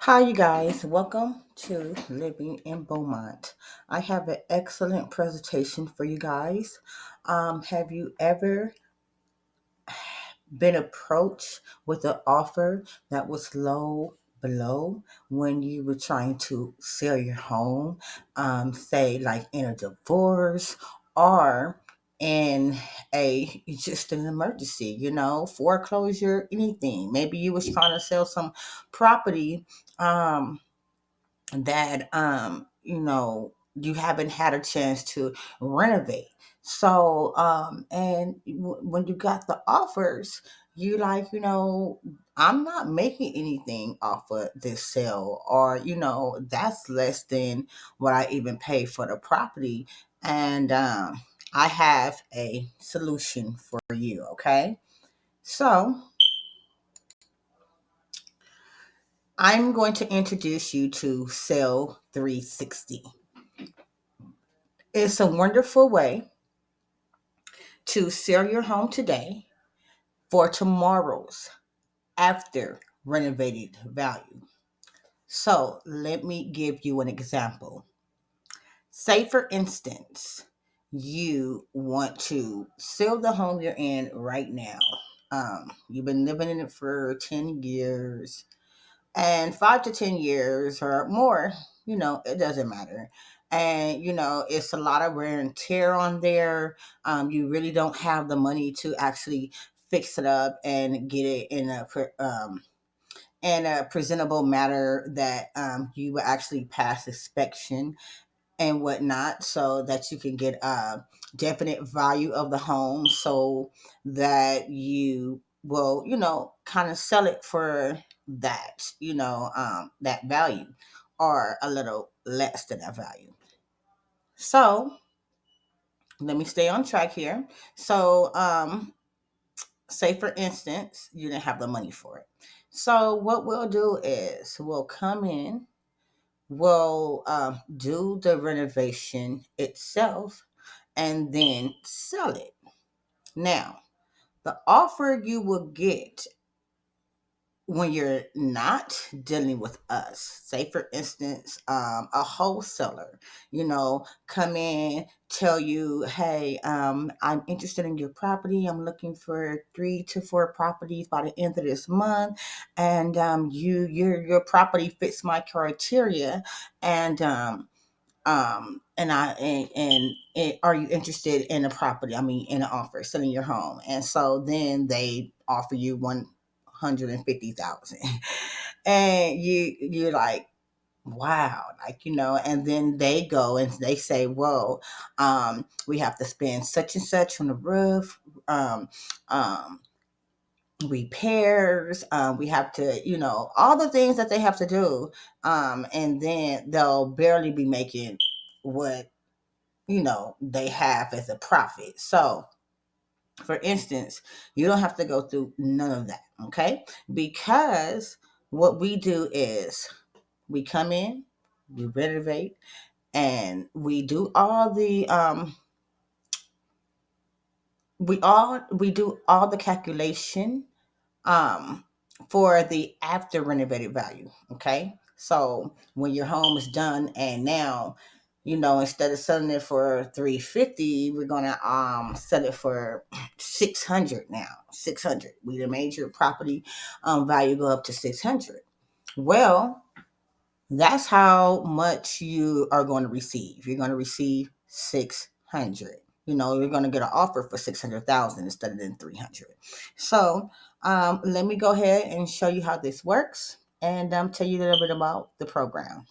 Hi, you guys. Welcome to Living in Beaumont. I have an excellent presentation for you guys. Have you ever been approached with an offer that was low below when you were trying to sell your home, say like in a divorce or in a just an emergency, foreclosure, anything. Maybe you was trying to sell some property. That you haven't had a chance to renovate. So when you got the offers, you like, I'm not making anything off of this sale, or that's less than what I even pay for the property. And I have a solution for you. Okay, so I'm going to introduce you to Sell 360. It's a wonderful way to sell your home today for tomorrow's after renovated value. So let me give you an example. Say, for instance, you want to sell the home you're in right now. You've been living in it for 10 years, and 5 to 10 years or more, it doesn't matter. And it's a lot of wear and tear on there. You really don't have the money to actually fix it up and get it in a presentable manner that you will actually pass inspection and whatnot, so that you can get a definite value of the home, so that you will, kind of sell it for that value, or a little less than that value. So let me stay on track here. So say, for instance, you didn't have the money for it. So what we'll do is we'll come in, we'll do the renovation itself, and then sell it. Now, the offer you will get when you're not dealing with us, say for instance, a wholesaler, come in, tell you, hey, I'm interested in your property. I'm looking for 3 to 4 properties by the end of this month, and your property fits my criteria, and are you interested in a property? I mean, in an offer, selling your home. And so then they offer you 150,000, and you're like, wow, like, and then they go and they say, well, we have to spend such and such on the roof, um, um, repairs, we have to, all the things that they have to do, and then they'll barely be making what they have as a profit. So for instance, you don't have to go through none of that, okay? Because what we do is we come in, we renovate, and we do all the we do all the calculation, um, for the after renovated value. Okay. So when your home is done, and now, instead of selling it for 350, we're gonna sell it for 600 now. 600. We done made your property value go up to 600. Well, that's how much you are going to receive. You're going to receive 600. You're going to get an offer for 600,000 instead of than 300. So let me go ahead and show you how this works, and tell you a little bit about the program.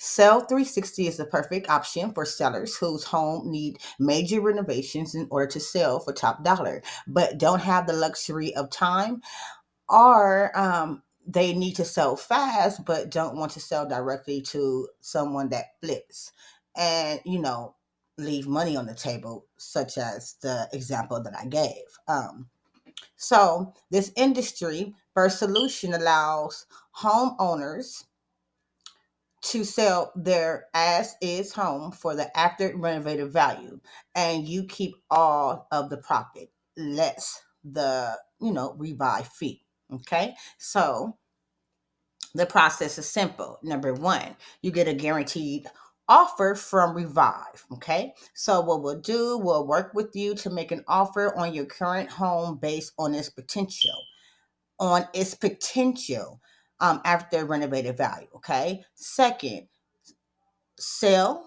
Sell 360 is the perfect option for sellers whose home need major renovations in order to sell for top dollar, but don't have the luxury of time, or they need to sell fast but don't want to sell directly to someone that flips, and leave money on the table, such as the example that I gave. So this industry first solution allows homeowners to sell their as is home for the after renovated value, and you keep all of the profit, less the rebuy fee. Okay, so The process is simple. Number one, you get a guaranteed offer from Revive. Okay. So, what we'll do, we'll work with you to make an offer on your current home based on its potential. On its potential after renovated value. Okay. Second, sell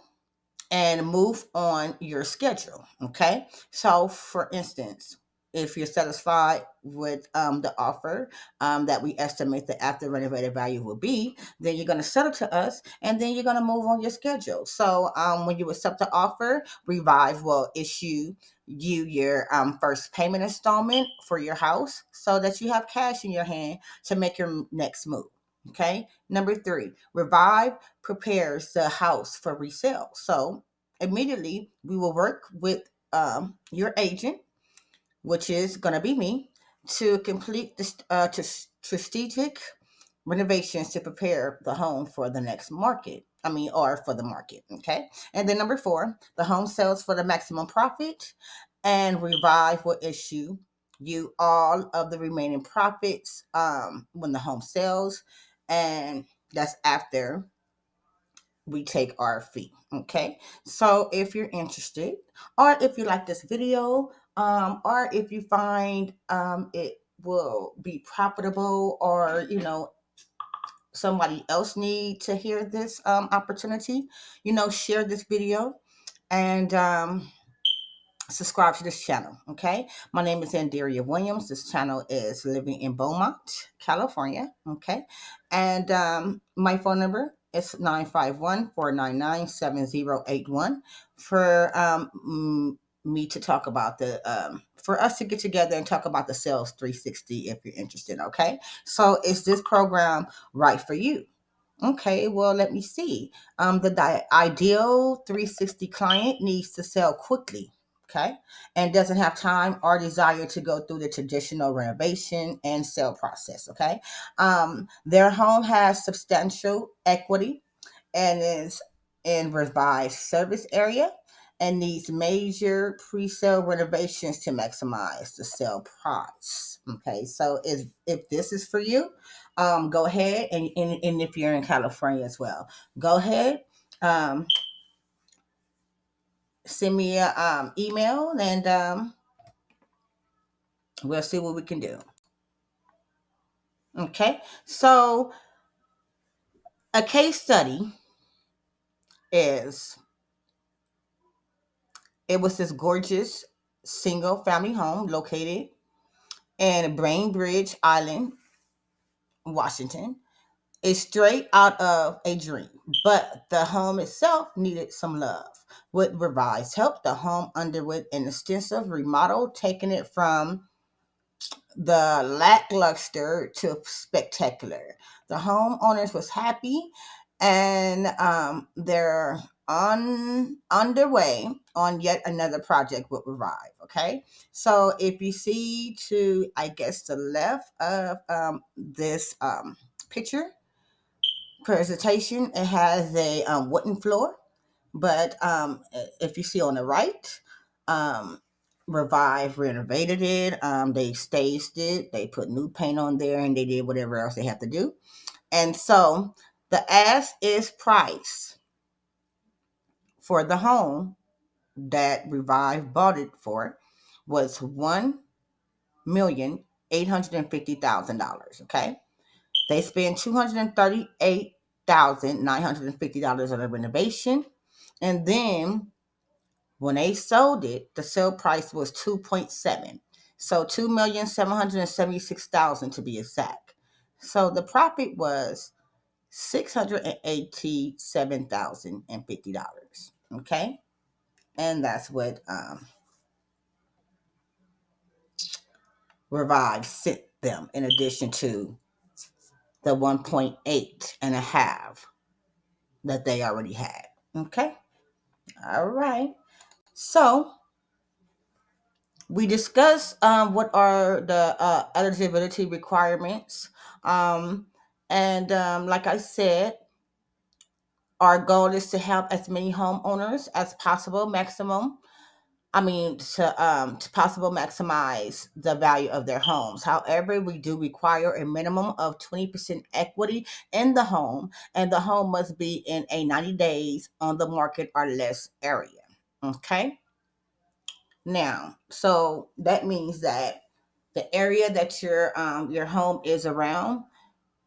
and move on your schedule. Okay. So, for instance, if you're satisfied with the offer that we estimate the after renovated value will be, then you're going to sell it to us and then you're going to move on your schedule. So, when you accept the offer, Revive will issue you your first payment installment for your house so that you have cash in your hand to make your next move. Okay. Number three, Revive prepares the house for resale. So immediately we will work with your agent, which is going to be me, to complete the strategic renovations to prepare the home for the next market. I mean, or for the market. Okay. And then number four, the home sells for the maximum profit, and Revive will issue you all of the remaining profits when the home sells. And that's after we take our fee. Okay. So if you're interested, or if you like this video, or if you find it will be profitable, or somebody else need to hear this opportunity, share this video and subscribe to this channel. Okay. My name is Anderia Williams. This channel is living in Beaumont, California. Okay. And my phone number is 951-499-7081 for me to talk about for us to get together and talk about the sales 360 if you're interested. Okay. So is this program right for you? Okay, well, let me see. The ideal 360 client needs to sell quickly, okay, and doesn't have time or desire to go through the traditional renovation and sale process, okay. Their home has substantial equity and is in revised service area and needs major pre-sale renovations to maximize the sale price. Okay, so if this is for you, go ahead and if you're in California as well, go ahead, um, send me a email and we'll see what we can do. Okay, so a case study is it was this gorgeous single family home located in Bainbridge Island, Washington. It's straight out of a dream, but the home itself needed some love. With revised help, the home underwent an extensive remodel, taking it from the lackluster to spectacular. The homeowners was happy, and they're on underway on yet another project with Revive. Okay, so if you see to, I guess, the left of this picture presentation, it has a wooden floor, but if you see on the right, um, Revive renovated it. They staged it. They put new paint on there, and they did whatever else they have to do. And so the ask is price for the home that Revive bought it for was $1,850,000. Okay, they spent $238,950 on the renovation, and then when they sold it, the sale price was 2.7. So 2,776,000 to be exact. So the profit was $687,050. Okay. And that's what Revive sent them in addition to the 1.8 and a half that they already had. Okay. All right. So we discussed what are the eligibility requirements. Um, and like I said, our goal is to help as many homeowners as possible, maximum to possible maximize the value of their homes. However, we do require a minimum of 20% equity in the home, and the home must be in a 90 days on the market or less area. Okay. Now, so that means that the area that your home is around,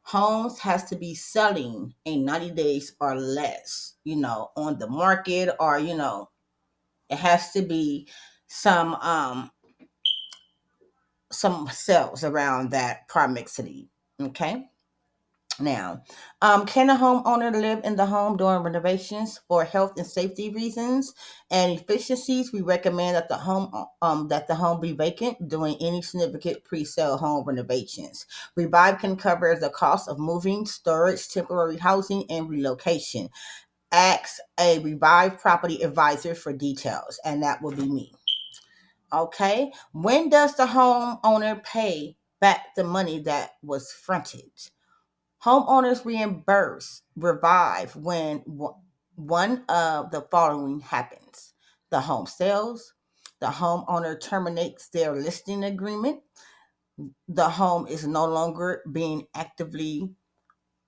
homes has to be selling in 90 days or less, on the market, or it has to be some um some sales around that proximity. Okay. Now, can a homeowner live in the home during renovations for health and safety reasons and efficiencies? We recommend that the home be vacant during any significant pre-sale home renovations. Revive can cover the cost of moving, storage, temporary housing, and relocation. Ask a Revive property advisor for details, and that will be me. Okay. When does the homeowner pay back the money that was fronted? Homeowners reimburse Revive when one of the following happens: the home sells, the homeowner terminates their listing agreement, the home is no longer being actively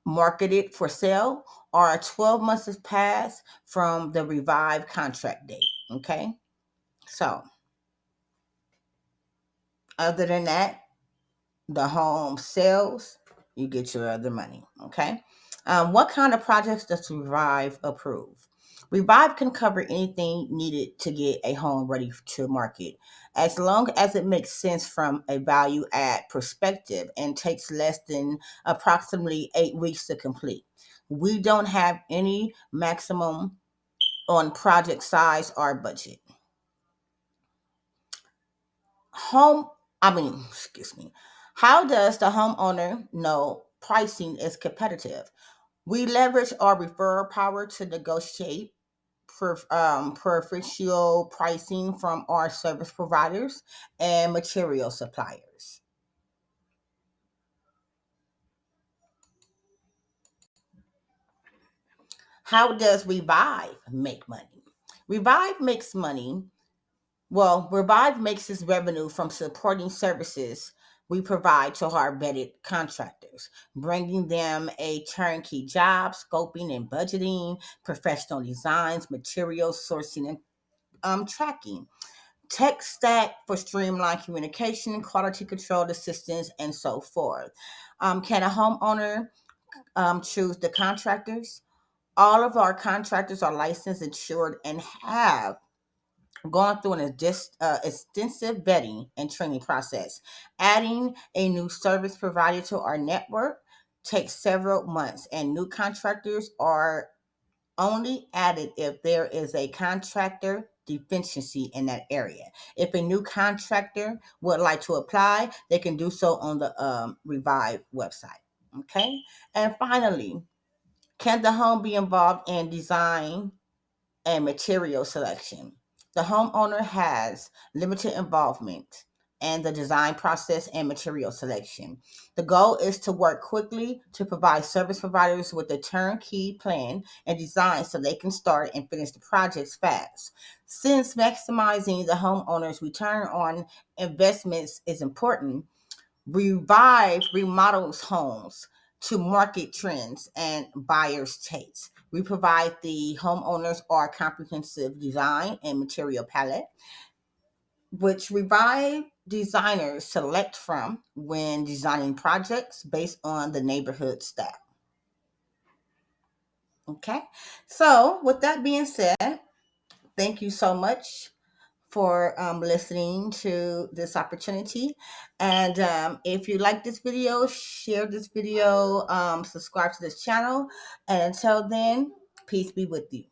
marketed for sale, or 12 months has passed from the Revive contract date. Okay. So, other than that, the home sells, you get your other money. Okay. What kind of projects does Revive approve? Revive can cover anything needed to get a home ready to market, as long as it makes sense from a value add perspective and takes less than approximately 8 weeks to complete. We don't have any maximum on project size or budget. Home, excuse me. How does the homeowner know pricing is competitive? We leverage our referral power to negotiate preferential pricing from our service providers and material suppliers. How does Revive make money? Revive makes money Revive makes its revenue from supporting services we provide to our vetted contractors, bringing them a turnkey job, scoping and budgeting, professional designs, material sourcing, and tracking, tech stack for streamlined communication, quality control assistance, and so forth. Can a homeowner choose the contractors? All of our contractors are licensed, insured, and have gone through an extensive vetting and training process. Adding a new service provider to our network takes several months, and new contractors are only added if there is a contractor deficiency in that area. If a new contractor would like to apply, they can do so on the Revive website. Okay. And finally, can the home be involved in design and material selection? The homeowner has limited involvement in the design process and material selection. The goal is to work quickly to provide service providers with a turnkey plan and design so they can start and finish the projects fast. Since maximizing the homeowner's return on investments is important, Revive remodels homes to market trends and buyers' tastes. We provide the homeowners our comprehensive design and material palette, which Revive designers select from when designing projects based on the neighborhood style. Okay, so with that being said, thank you so much for listening to this opportunity. And if you like this video, share this video, subscribe to this channel. And until then, peace be with you.